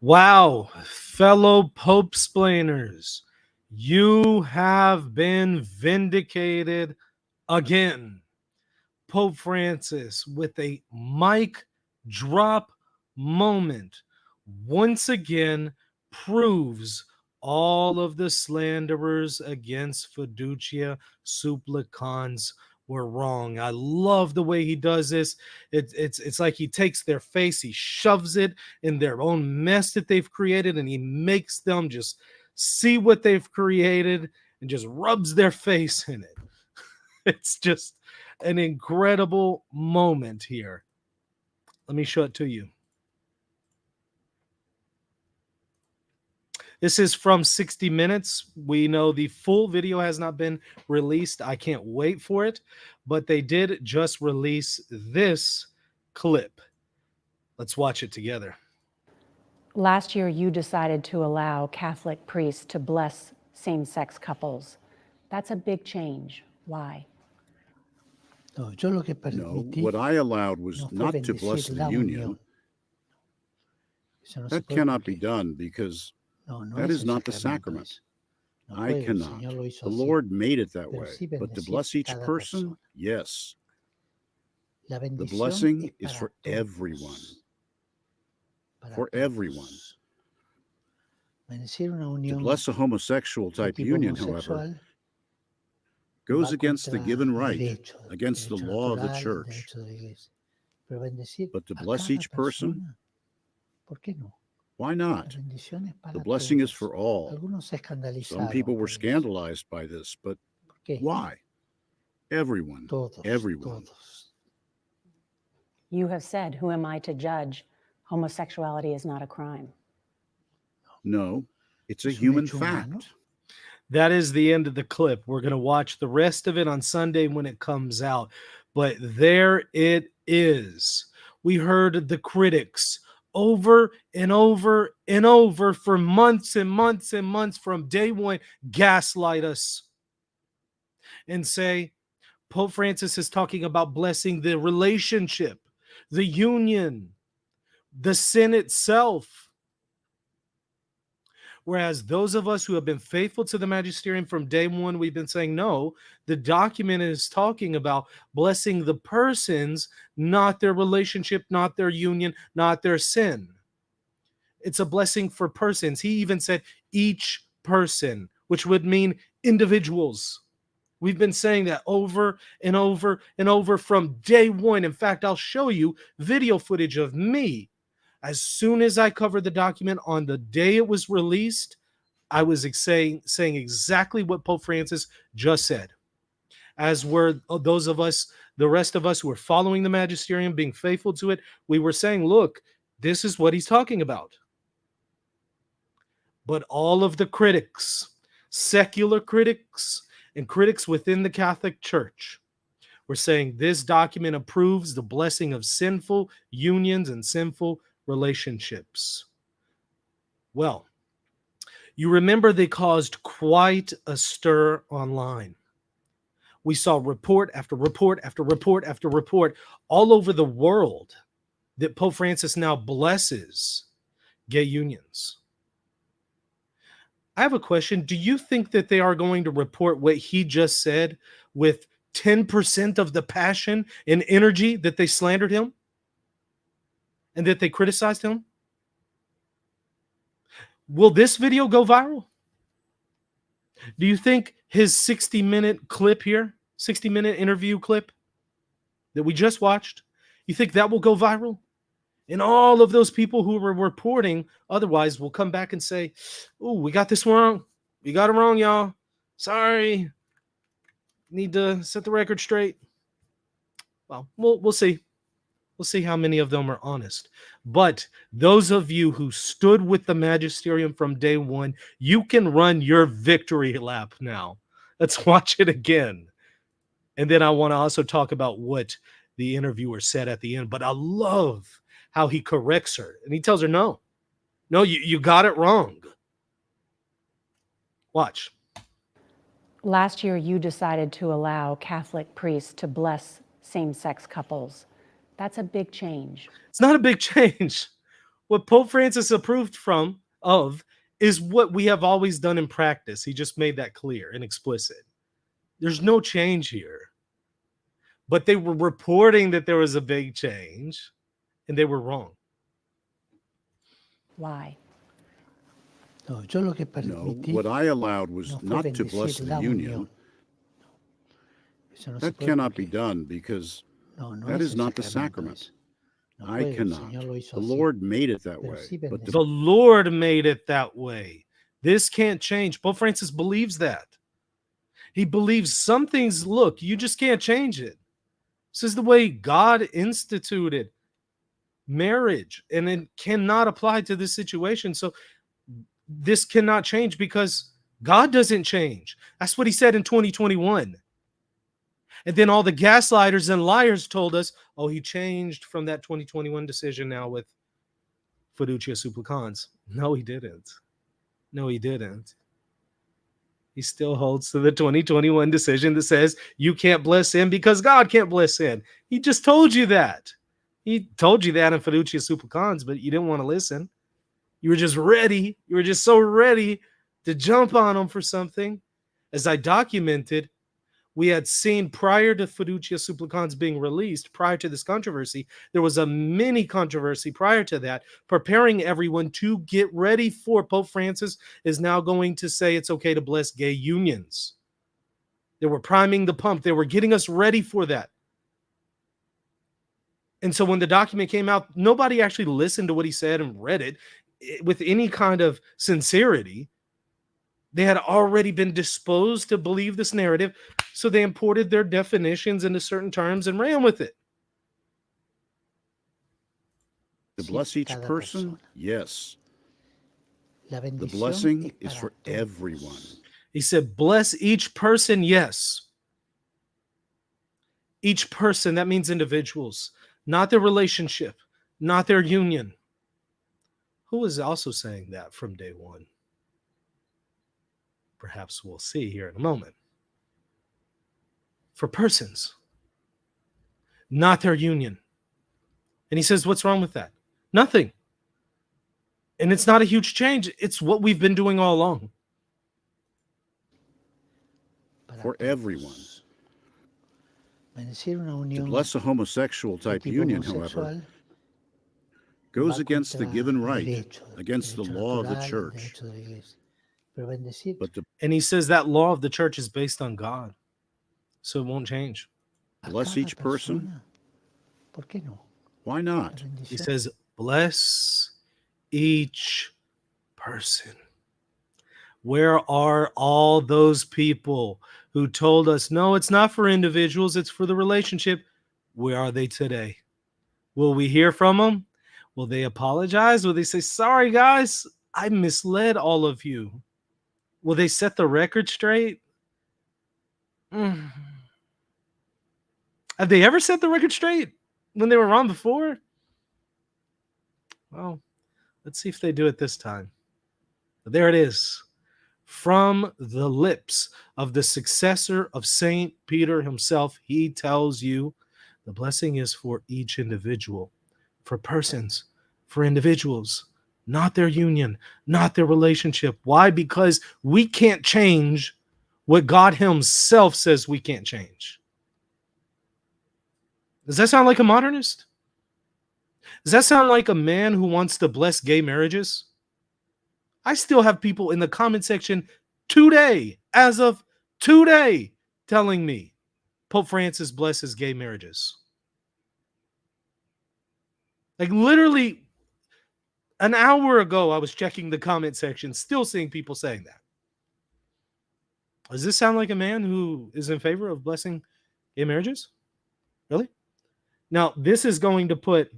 Wow, fellow Pope splainers, you have been vindicated again. Pope Francis with a mic drop moment once again proves all of the slanderers against fiducia supplicans were wrong. I love the way he does this. It's like he takes their face, he shoves it in their own mess that they've created, and he makes them just see what they've created and just rubs their face in it. It's just an incredible moment here. Let me show it to you. This is from 60 Minutes. We know the full video has not been released. I can't wait for it, but they did just release this clip. Let's watch it together. Last year, you decided to allow Catholic priests to bless same-sex couples. That's a big change. Why? No, what I allowed was not to bless the union. That cannot be done because that is not the sacrament. I cannot. The Lord made it that way. But to bless each person, yes. The blessing is for everyone. For everyone. To bless a homosexual type union, however, goes against the given right, against the law of the church. But to bless each person, why not? The blessing is for all. Some people were scandalized by this, but why? Everyone, everyone. You have said, who am I to judge? Homosexuality is not a crime. No, it's a human fact. That is the end of the clip. We're going to watch the rest of it on Sunday when it comes out. But there it is. We heard the critics over and over and over for months and months and months from day one gaslight us and say Pope Francis is talking about blessing the relationship, the union, the sin itself. Whereas those of us who have been faithful to the magisterium from day one, we've been saying, no, the document is talking about blessing the persons, not their relationship, not their union, not their sin. It's a blessing for persons. He even said each person, which would mean individuals. We've been saying that over and over and over from day one. In fact, I'll show you video footage of me. As soon as I covered the document on the day it was released, I was saying exactly what Pope Francis just said. As were those of us, the rest of us who were following the magisterium, being faithful to it, we were saying, look, this is what he's talking about. But all of the critics, secular critics, and critics within the Catholic Church were saying this document approves the blessing of sinful unions and sinful relationships. Well, you remember they caused quite a stir online. We saw report after report after report after report all over the world that Pope Francis now blesses gay unions. I have a question. Do you think that they are going to report what he just said with 10% of the passion and energy that they slandered him? And that they criticized him? Will this video go viral? Do you think his 60-minute clip here, 60-minute interview clip that we just watched, you think that will go viral? And all of those people who were reporting otherwise will come back and say, oh, we got this wrong. We got it wrong, y'all. Sorry. Need to set the record straight. Well, we'll see. We'll see how many of them are honest. But those of you who stood with the magisterium from day one, you can run your victory lap now. Let's watch it again. And then I want to also talk about what the interviewer said at the end. But I love how he corrects her. And he tells her, no, you got it wrong. Watch. Last year, you decided to allow Catholic priests to bless same-sex couples. That's a big change. It's not a big change. What Pope Francis approved of is what we have always done in practice. He just made that clear and explicit. There's no change here. But they were reporting that there was a big change, and they were wrong. Why? No, what I allowed was not to bless the union. That cannot be done because that is not the sacrament. I cannot. The Lord made it that way. But The Lord made it that way. This can't change. Pope Francis believes that. He believes some things, look, you just can't change it. This is the way God instituted marriage, and it cannot apply to this situation. So this cannot change because God doesn't change. That's what he said in 2021. And then all the gaslighters and liars told us, oh, he changed from that 2021 decision now with fiducia supplicans. No, he didn't. No, he didn't. He still holds to the 2021 decision that says you can't bless sin because God can't bless sin. He just told you that. He told you that in fiducia supplicans, but you didn't want to listen. You were just ready. You were just so ready to jump on him for something. As I documented, we had seen prior to fiducia supplicans being released, prior to this controversy, there was a mini controversy prior to that, preparing everyone to get ready for Pope Francis is now going to say it's okay to bless gay unions. They were priming the pump. They were getting us ready for that. And so when the document came out, nobody actually listened to what he said and read it with any kind of sincerity. They had already been disposed to believe this narrative, so they imported their definitions into certain terms and ran with it. to bless each person, yes. The blessing is for everyone. He said, bless each person, yes. Each person, that means individuals, not their relationship, not their union. Who is also saying that from day one? Perhaps we'll see here in a moment. For persons, not their union. And he says, what's wrong with that? Nothing. And it's not a huge change. It's what we've been doing all along. For everyone. To bless a homosexual type union, however, goes against the given right, against the law of the church. And he says that law of the church is based on God, so it won't change. Bless each person. Why not? He says, bless each person. Where are all those people who told us, no, it's not for individuals, it's for the relationship? Where are they today? Will we hear from them? Will they apologize? Will they say, sorry, guys, I misled all of you? Will they set the record straight? Have they ever set the record straight when they were wrong before? Well, let's see if they do it this time. But there it is. From the lips of the successor of Saint Peter himself, he tells you the blessing is for each individual, for persons, for individuals, not their union, not their relationship. Why? Because we can't change what God himself says we can't change. Does that sound like a modernist? Does that sound like a man who wants to bless gay marriages? I still have people in the comment section today, as of today, telling me Pope Francis blesses gay marriages. Like literally an hour ago, I was checking the comment section, still seeing people saying that. Does this sound like a man who is in favor of blessing gay marriages? Really? Now, this is going to put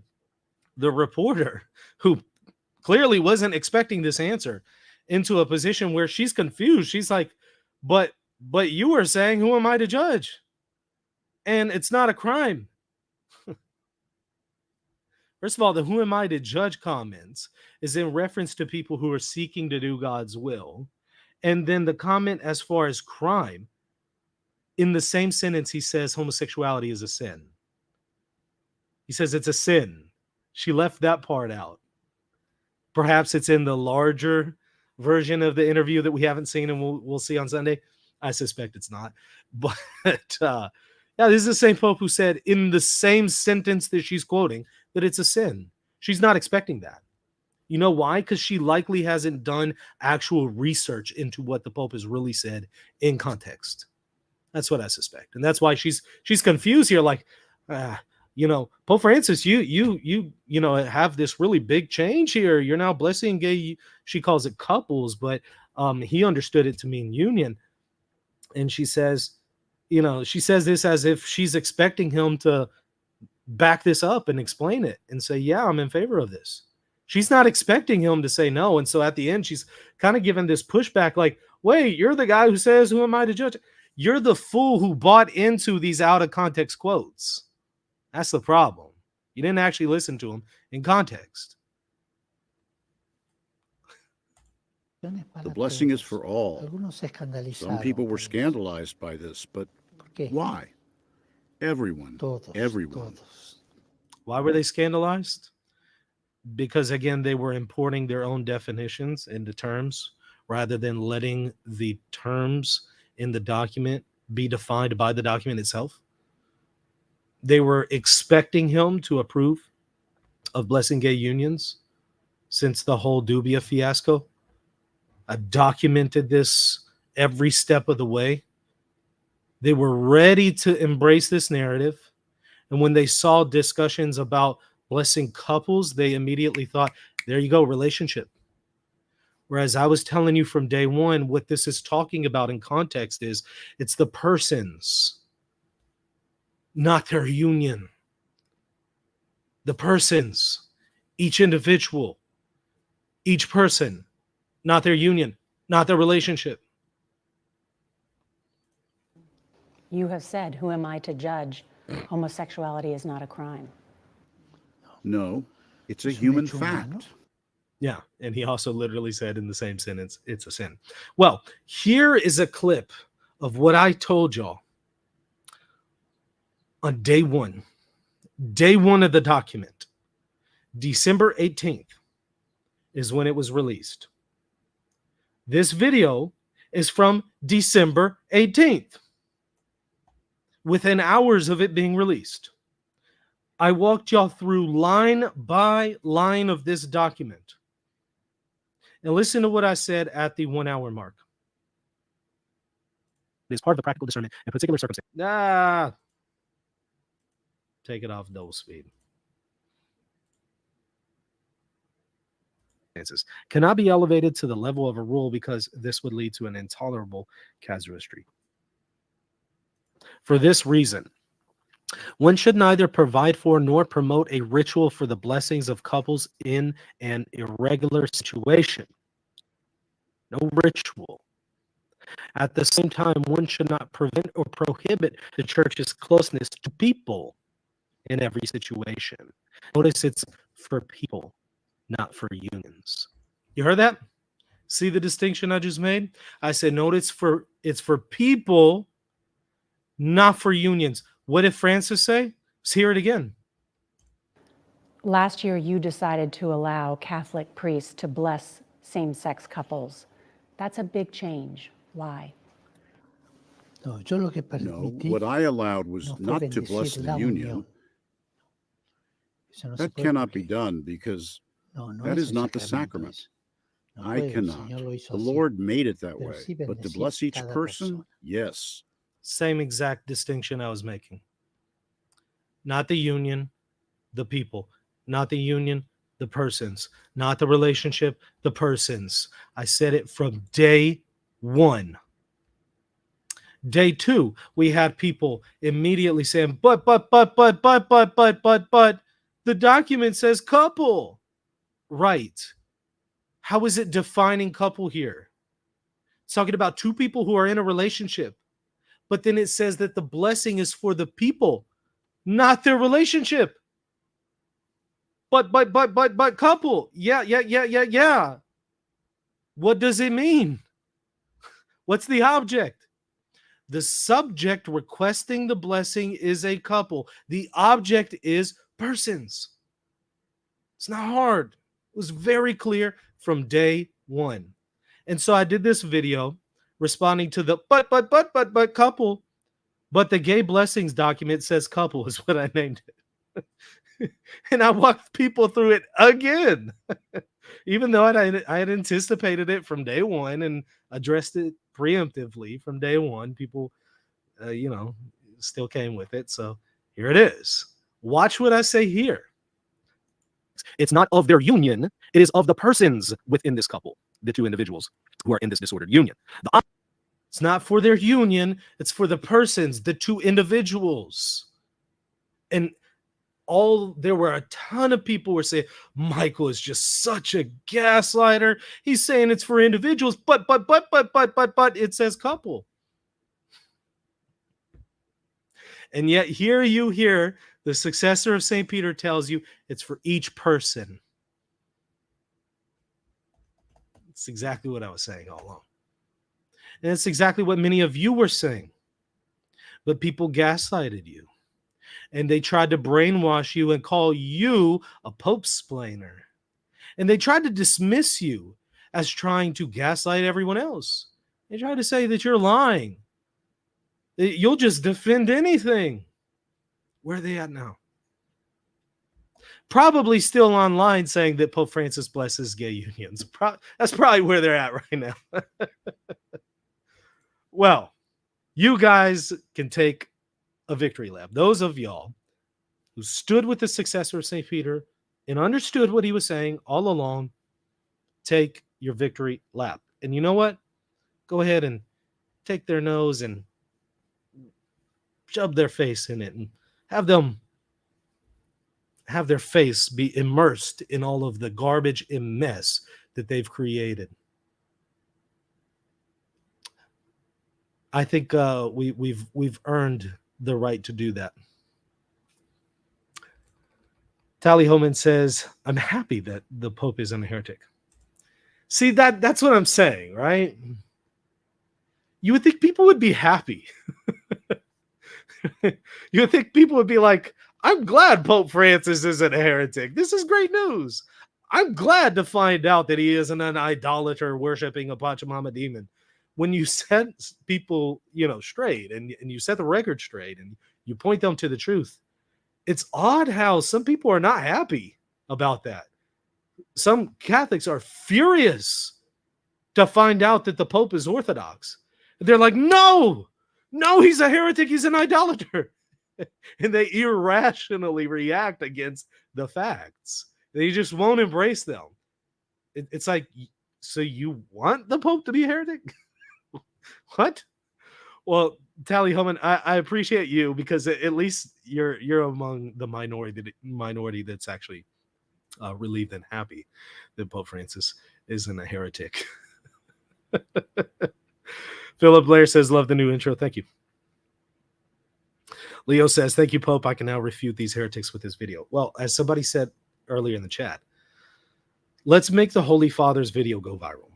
the reporter, who clearly wasn't expecting this answer, into a position where she's confused. She's like, but you were saying, who am I to judge? And it's not a crime. First of all, the who am I to judge comments is in reference to people who are seeking to do God's will. And then the comment as far as crime, in the same sentence, he says homosexuality is a sin. He says it's a sin. She left that part out. Perhaps it's in the larger version of the interview that we haven't seen and we'll see on Sunday. I suspect it's not. But yeah, this is the same Pope who said in the same sentence that she's quoting that it's a sin. She's not expecting that. You know why? Because she likely hasn't done actual research into what the Pope has really said in context. That's what I suspect. And that's why she's confused here. Like, Pope Francis, you have this really big change here. You're now blessing gay, she calls it couples, but he understood it to mean union. And she says this as if she's expecting him to back this up and explain it and say, yeah, I'm in favor of this. She's not expecting him to say no. And so at the end, she's kind of giving this pushback like, wait, you're the guy who says, who am I to judge? You're the fool who bought into these out of context quotes. That's the problem. You didn't actually listen to them in context. The blessing is for all. Some people were scandalized by this, but why? Everyone. Why were they scandalized? Because, again, they were importing their own definitions into terms rather than letting the terms in the document be defined by the document itself. They were expecting him to approve of blessing gay unions since the whole Dubia fiasco. I've documented this every step of the way. They were ready to embrace this narrative. And when they saw discussions about blessing couples, they immediately thought, there you go, relationship. Whereas I was telling you from day one, what this is talking about in context is it's the persons, not their union. The persons, each individual, each person, not their union, not their relationship. You have said, who am I to judge? Homosexuality is not a crime. No, it's a human fact. Yeah, and he also literally said in the same sentence, it's a sin. Well, here is a clip of what I told y'all on day one of the document. December 18th is when it was released. This video is from December 18th, within hours of it being released. I walked y'all through line by line of this document. And listen to what I said at the 1 hour mark. It is part of the practical discernment in particular circumstances. Take it off double speed. Cannot be elevated to the level of a rule because this would lead to an intolerable casuistry. For this reason, one should neither provide for nor promote a ritual for the blessings of couples in an irregular situation. No ritual. At the same time, one should not prevent or prohibit the church's closeness to people in every situation. Notice it's for people, not for unions. You heard that? See the distinction I just made? I said, note it's for people, not for unions. What did Francis say? Let's hear it again. Last year, you decided to allow Catholic priests to bless same-sex couples. That's a big change. Why? No, what I allowed was not to bless the union. That cannot be done because that is not the sacrament. I cannot. The Lord made it that way. But to bless each person, yes. Same exact distinction I was making. Not the union, the people. Not the union, the persons. Not the relationship, the persons. I said it from day one. Day two, we had people immediately saying, but, the document says couple. Right. How is it defining couple here? It's talking about two people who are in a relationship. But then it says that the blessing is for the people, not their relationship. But couple. Yeah. What does it mean? What's the object? The subject requesting the blessing is a couple. The object is persons. It's not hard. It was very clear from day one. And so I did this video responding to the but couple, but the gay blessings document says couple is what I named it. And I walked people through it again, even though I had anticipated it from day one and addressed it preemptively from day one. People, still came with it. So here it is. Watch what I say here. It's not of their union. It is of the persons within this couple, the two individuals who are in this disordered union. It's not for their union. It's for the persons, the two individuals. And there were a ton of people were saying, Michael is just such a gaslighter. He's saying it's for individuals, but it says couple. And yet here you hear the successor of St. Peter tells you it's for each person. It's exactly what I was saying all along. And it's exactly what many of you were saying. But people gaslighted you. And they tried to brainwash you and call you a pope-splainer. And they tried to dismiss you as trying to gaslight everyone else. They tried to say that you're lying. That you'll just defend anything. Where are they at now? Probably still online saying that Pope Francis blesses gay unions. That's probably where they're at right now. Well, you guys can take a victory lap. Those of y'all who stood with the successor of St. Peter and understood what he was saying all along, take your victory lap. And you know what? Go ahead and take their nose and shove their face in it and have their face be immersed in all of the garbage and mess that they've created. I think we've earned the right to do that. Tally Homan says, I'm happy that the Pope isn't a heretic. See, that's what I'm saying, right? You would think people would be happy. You would think people would be like, I'm glad Pope Francis isn't a heretic. This is great news. I'm glad to find out that he isn't an idolater worshiping a Pachamama demon. When you set people, straight and you set the record straight and you point them to the truth, it's odd how some people are not happy about that. Some Catholics are furious to find out that the Pope is Orthodox. They're like, no, he's a heretic. He's an idolater. And they irrationally react against the facts. They just won't embrace them. It's like, so you want the Pope to be a heretic? What? Well, Tally Homan, I appreciate you because at least you're among the minority that's actually relieved and happy that Pope Francis isn't a heretic. Philip Blair says, love the new intro. Thank you. Leo says, thank you, Pope. I can now refute these heretics with this video. Well, as somebody said earlier in the chat, let's make the Holy Father's video go viral.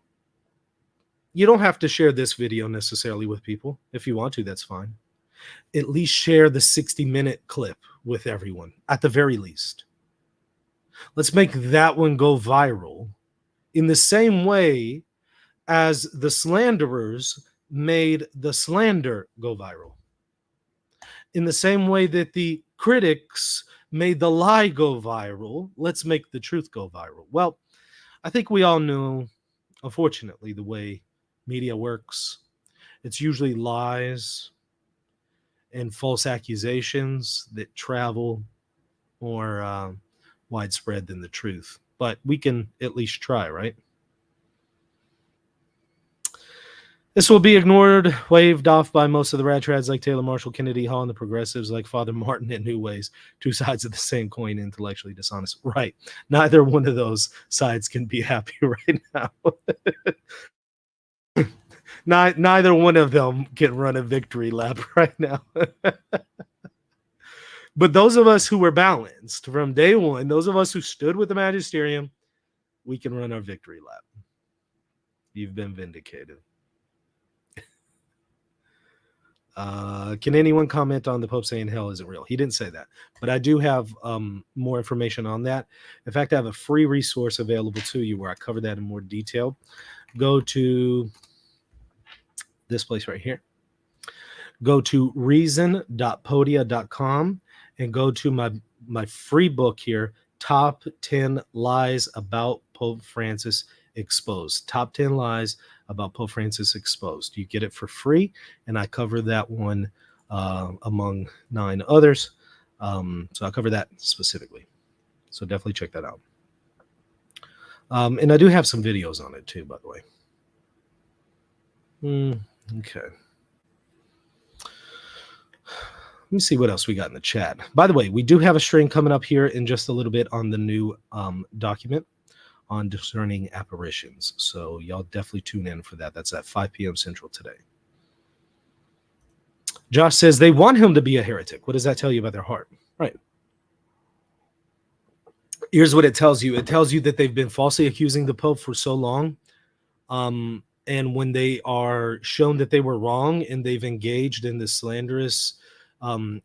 You don't have to share this video necessarily with people. If you want to, that's fine. At least share the 60-minute clip with everyone, at the very least. Let's make that one go viral in the same way as the slanderers made the slander go viral. In the same way that the critics made the lie go viral, let's make the truth go viral. Well, I think we all know, unfortunately, the way media works. It's usually lies and false accusations that travel more widespread than the truth. But we can at least try, right? This will be ignored, waved off by most of the rad trads like Taylor Marshall, Kennedy Hall, and the progressives like Father Martin in new ways. Two sides of the same coin, intellectually dishonest. Right. Neither one of those sides can be happy right now. Neither one of them can run a victory lap right now. But those of us who were balanced from day one, those of us who stood with the magisterium, we can run our victory lap. You've been vindicated. Can anyone comment on the Pope saying hell isn't real? He didn't say that, but I do have more information on that. In fact, I have a free resource available to you where I cover that in more detail. Go to this place right here. Go to reason.podia.com and go to my free book here, Top 10 Lies About Pope Francis Exposed. Top 10 Lies About Pope Francis Exposed. You get it for free, and I cover that one among 9 others. So I cover that specifically. So definitely check that out. And I do have some videos on it too, by the way. Okay. Let me see what else we got in the chat. By the way, we do have a stream coming up here in just a little bit on the new document on discerning apparitions. So y'all definitely tune in for that. That's at 5 p.m. Central today. Josh says they want him to be a heretic. What does that tell you about their heart? Right. Here's what it tells you. It tells you that they've been falsely accusing the Pope for so long. And when they are shown that they were wrong and they've engaged in the slanderous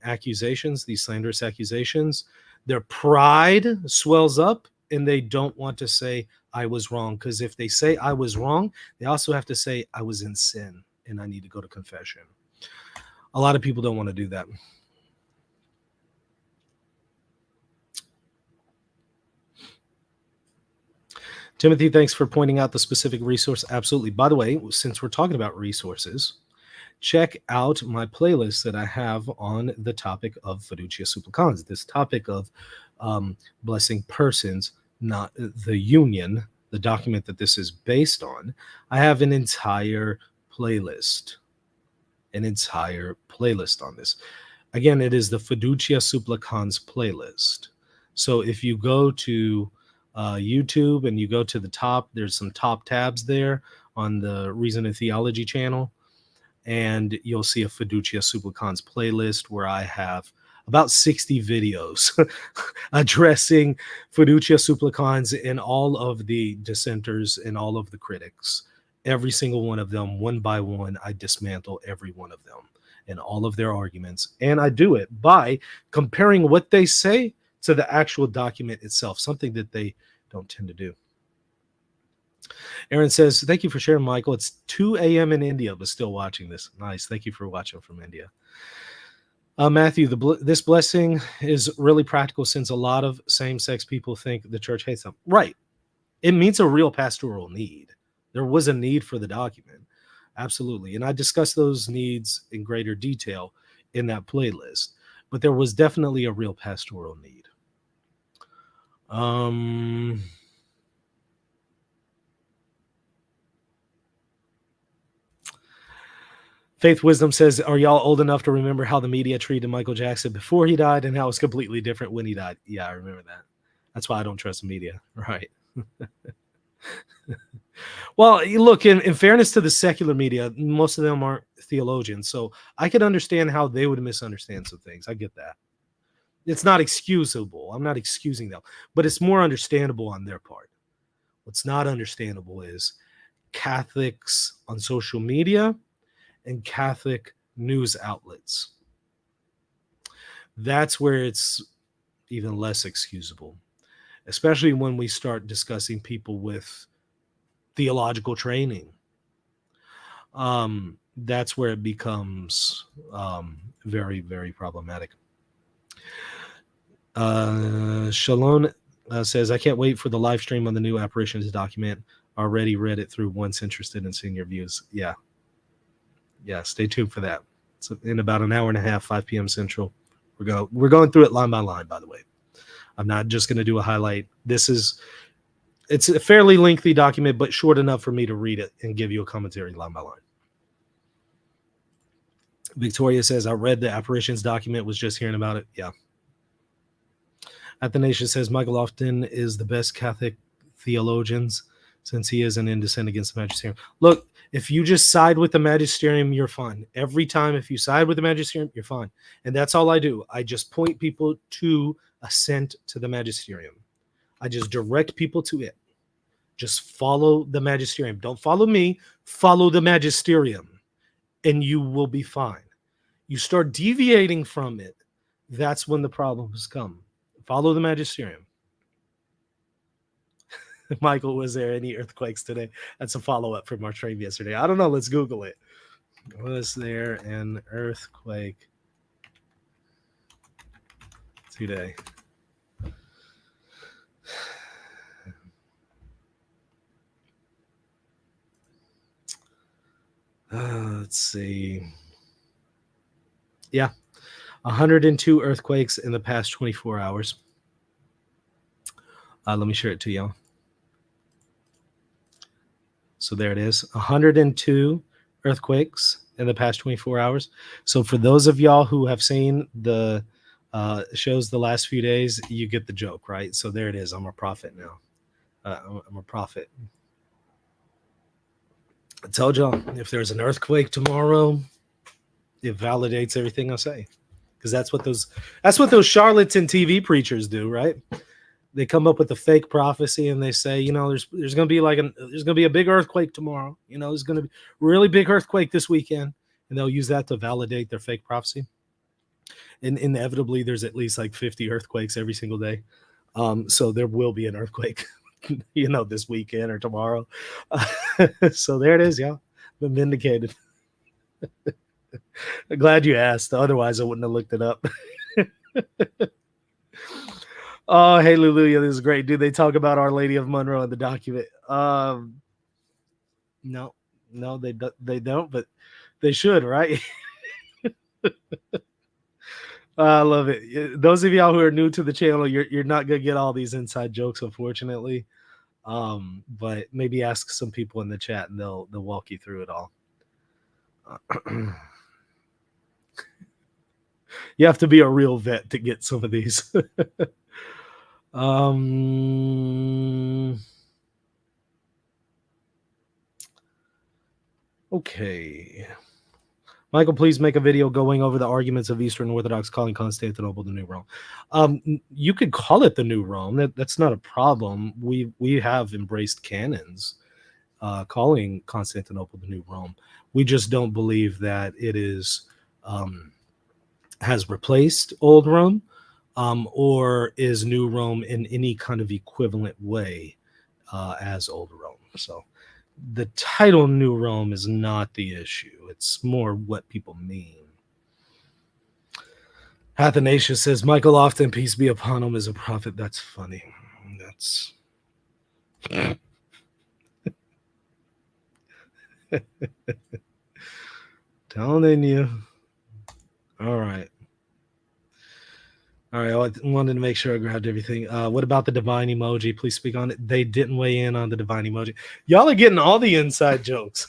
accusations, these slanderous accusations, their pride swells up and they don't want to say, I was wrong. Because if they say I was wrong, they also have to say I was in sin and I need to go to confession. A lot of people don't want to do that. Timothy, thanks for pointing out the specific resource. Absolutely. By the way, since we're talking about resources, check out my playlist that I have on the topic of fiducia supplicans, this topic of blessing persons, not the union, the document that this is based on. I have an entire playlist on this. Again, it is the fiducia supplicans playlist. So if you go to YouTube and you go to the top, there's some top tabs there on the Reason and Theology channel, and you'll see a fiducia supplicans playlist where I have about 60 videos addressing fiducia supplicans and all of the dissenters and all of the critics. Every single one of them, one by one, I dismantle every one of them and all of their arguments. And I do it by comparing what they say to the actual document itself, something that they don't tend to do. Aaron says, thank you for sharing, Michael. It's 2 a.m. in India, but still watching this. Nice. Thank you for watching from India. Matthew, this blessing is really practical since a lot of same-sex people think the church hates them. Right. It meets a real pastoral need. There was a need for the document. Absolutely. And I discussed those needs in greater detail in that playlist. But there was definitely a real pastoral need. Faith Wisdom says, are y'all old enough to remember how the media treated Michael Jackson before he died and how it's completely different when he died? Yeah, I remember that. That's why I don't trust the media. Right. Well, look, in fairness to the secular media, most of them aren't theologians. So I could understand how they would misunderstand some things. I get that. It's not excusable. I'm not excusing them, but it's more understandable on their part. What's not understandable is Catholics on social media and Catholic news outlets. That's where it's even less excusable, especially when we start discussing people with theological training. That's where it becomes very, very problematic. Shalom says, I can't wait for the live stream on the new Apparitions document. Already read it through once, interested in seeing your views. Yeah, stay tuned for that. It's in about an hour and a half, 5 p.m. Central. We're going through it line by line, by the way. I'm not just going to do a highlight. It's a fairly lengthy document, but short enough for me to read it and give you a commentary line by line. Victoria says, I read the Apparitions document, was just hearing about it. Yeah. Athanasius says, Michael Often is the best Catholic theologians since he is an indecent against the magisterium. Look, if you just side with the magisterium, you're fine. Every time, if you side with the magisterium, you're fine. And that's all I do. I just point people to assent to the magisterium. I just direct people to it. Just follow the magisterium. Don't follow me. Follow the magisterium, and you will be fine. You start deviating from it, that's when the problems come. Follow the magisterium. Michael, was there any earthquakes today? That's a follow-up from our stream yesterday. I don't know. Let's Google it. Was there an earthquake today? Let's see. Yeah, 102 earthquakes in the past 24 hours. Let me share it to y'all. So there it is, 102 earthquakes in the past 24 hours. So for those of y'all who have seen the shows the last few days, you get the joke, right? So there it is. I'm a prophet now. I'm a prophet. I told y'all, if there's an earthquake tomorrow, it validates everything I say, because that's what those charlatan TV preachers do, right? They come up with a fake prophecy and they say, you know, there's going to be a big earthquake tomorrow. You know, there's going to be a really big earthquake this weekend, and they'll use that to validate their fake prophecy. And inevitably, there's at least like 50 earthquakes every single day. So there will be an earthquake, you know, this weekend or tomorrow. So there it is, y'all. Been vindicated. I'm glad you asked. Otherwise, I wouldn't have looked it up. Oh, Halelujah. This is great. Dude, they talk about Our Lady of Monroe in the document. No, they don't, but they should, right? I love it. Those of y'all who are new to the channel, you're not gonna get all these inside jokes, unfortunately. But maybe ask some people in the chat and they'll walk you through it all. You have to be a real vet to get some of these. Okay. Michael, please make a video going over the arguments of Eastern Orthodox calling Constantinople the New Rome. You could call it the New Rome. That's not a problem. We have embraced canons calling Constantinople the New Rome. We just don't believe that it is has replaced Old Rome or is New Rome in any kind of equivalent way as Old Rome. So the title New Rome is not the issue. It's more what people mean. Athanasius says, Michael often, peace be upon him, is a prophet. That's funny. That's... telling you. All right. I wanted to make sure I grabbed everything. What about the divine emoji? Please speak on it. They didn't weigh in on the divine emoji. Y'all are getting all the inside jokes.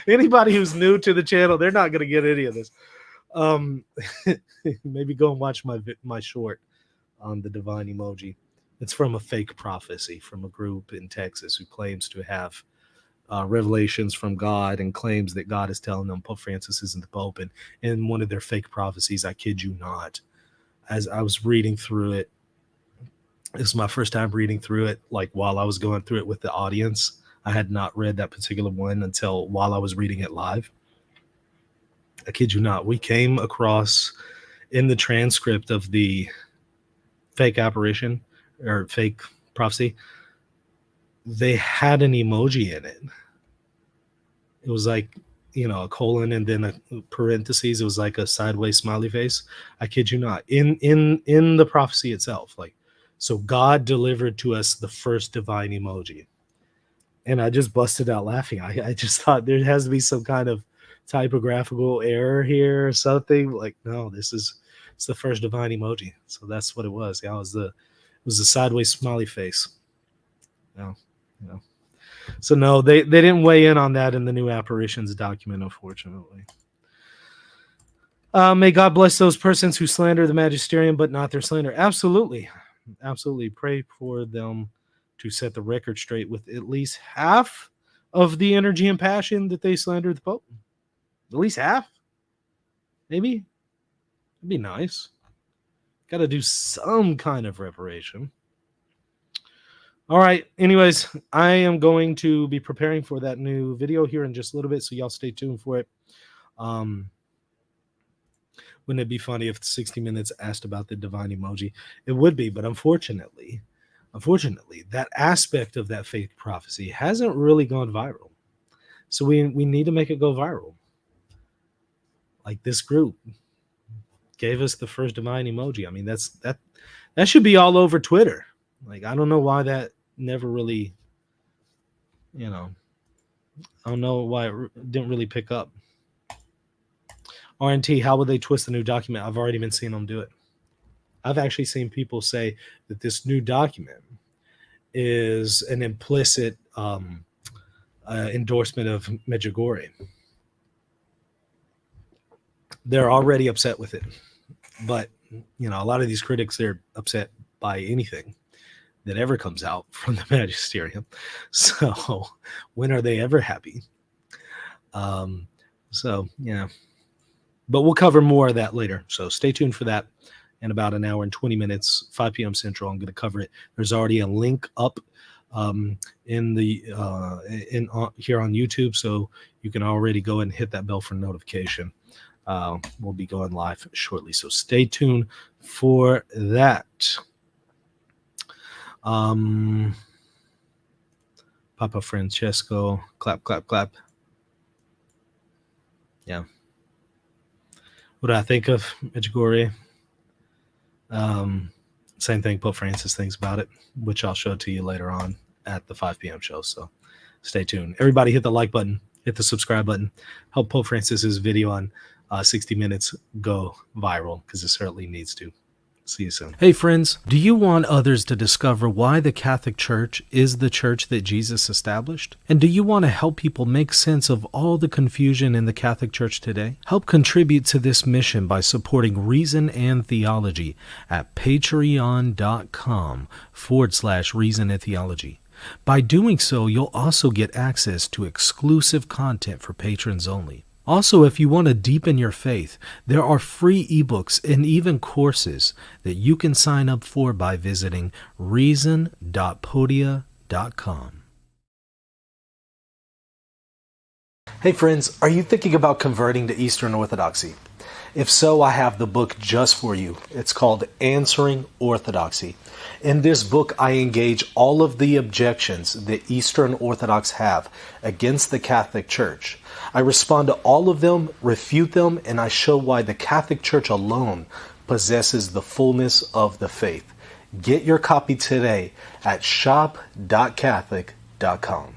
Anybody who's new to the channel, they're not going to get any of this. Maybe go and watch my short on the divine emoji. It's from a fake prophecy from a group in Texas who claims to have revelations from God and claims that God is telling them Pope Francis isn't the Pope. And in one of their fake prophecies, I kid you not, as I was reading through it, this is my first time reading through it, like while I was going through it with the audience. I had not read that particular one until while I was reading it live. I kid you not, we came across in the transcript of the fake apparition or fake prophecy, they had an emoji in it. It was like, you know, a colon and then a parentheses. It was like a sideways smiley face. I kid you not. In the prophecy itself, like, so God delivered to us the first divine emoji, and I just busted out laughing. I just thought there has to be some kind of typographical error here or something. Like, no, it's the first divine emoji. So that's what it was. Yeah, it was the sideways smiley face. No, no. So no, they didn't weigh in on that in the new apparitions document, unfortunately. May God bless those persons who slander the magisterium, but not their slander. Absolutely. Absolutely. Pray for them to set the record straight with at least half of the energy and passion that they slandered the Pope. At least half. Maybe. It'd be nice. Got to do some kind of reparation. All right. Anyways, I am going to be preparing for that new video here in just a little bit, so y'all stay tuned for it. Wouldn't it be funny if 60 Minutes asked about the divine emoji? It would be, but unfortunately, that aspect of that fake prophecy hasn't really gone viral. So we need to make it go viral. Like this group gave us the first divine emoji. I mean, that should be all over Twitter. Like, I don't know why that never really, I don't know why it didn't really pick up. RNT, how would they twist the new document? I've already been seeing them do it. I've actually seen people say that this new document is an implicit endorsement of Medjugorje. They're already upset with it. But, a lot of these critics, they're upset by anything that ever comes out from the magisterium. So when are they ever happy? Yeah. But we'll cover more of that later. So stay tuned for that. In about an hour and 20 minutes, 5 p.m. Central, I'm going to cover it. There's already a link up here on YouTube, so you can already go and hit that bell for notification. We'll be going live shortly, so stay tuned for that. Papa Francesco, clap, clap, clap. Yeah. What do I think of Medjugorje? Same thing Pope Francis thinks about it, which I'll show to you later on at the 5 p.m. show. So stay tuned. Everybody hit the like button, hit the subscribe button. Help Pope Francis's video on 60 Minutes go viral, because it certainly needs to. See you soon. Hey friends, do you want others to discover why the Catholic Church is the church that Jesus established? And do you want to help people make sense of all the confusion in the Catholic Church today? Help contribute to this mission by supporting Reason and Theology at patreon.com/Reason and Theology. By doing so, you'll also get access to exclusive content for patrons only. Also, if you want to deepen your faith, there are free ebooks and even courses that you can sign up for by visiting reason.podia.com. Hey friends, are you thinking about converting to Eastern Orthodoxy? If so, I have the book just for you. It's called Answering Orthodoxy. In this book, I engage all of the objections that Eastern Orthodox have against the Catholic Church. I respond to all of them, refute them, and I show why the Catholic Church alone possesses the fullness of the faith. Get your copy today at shop.catholic.com.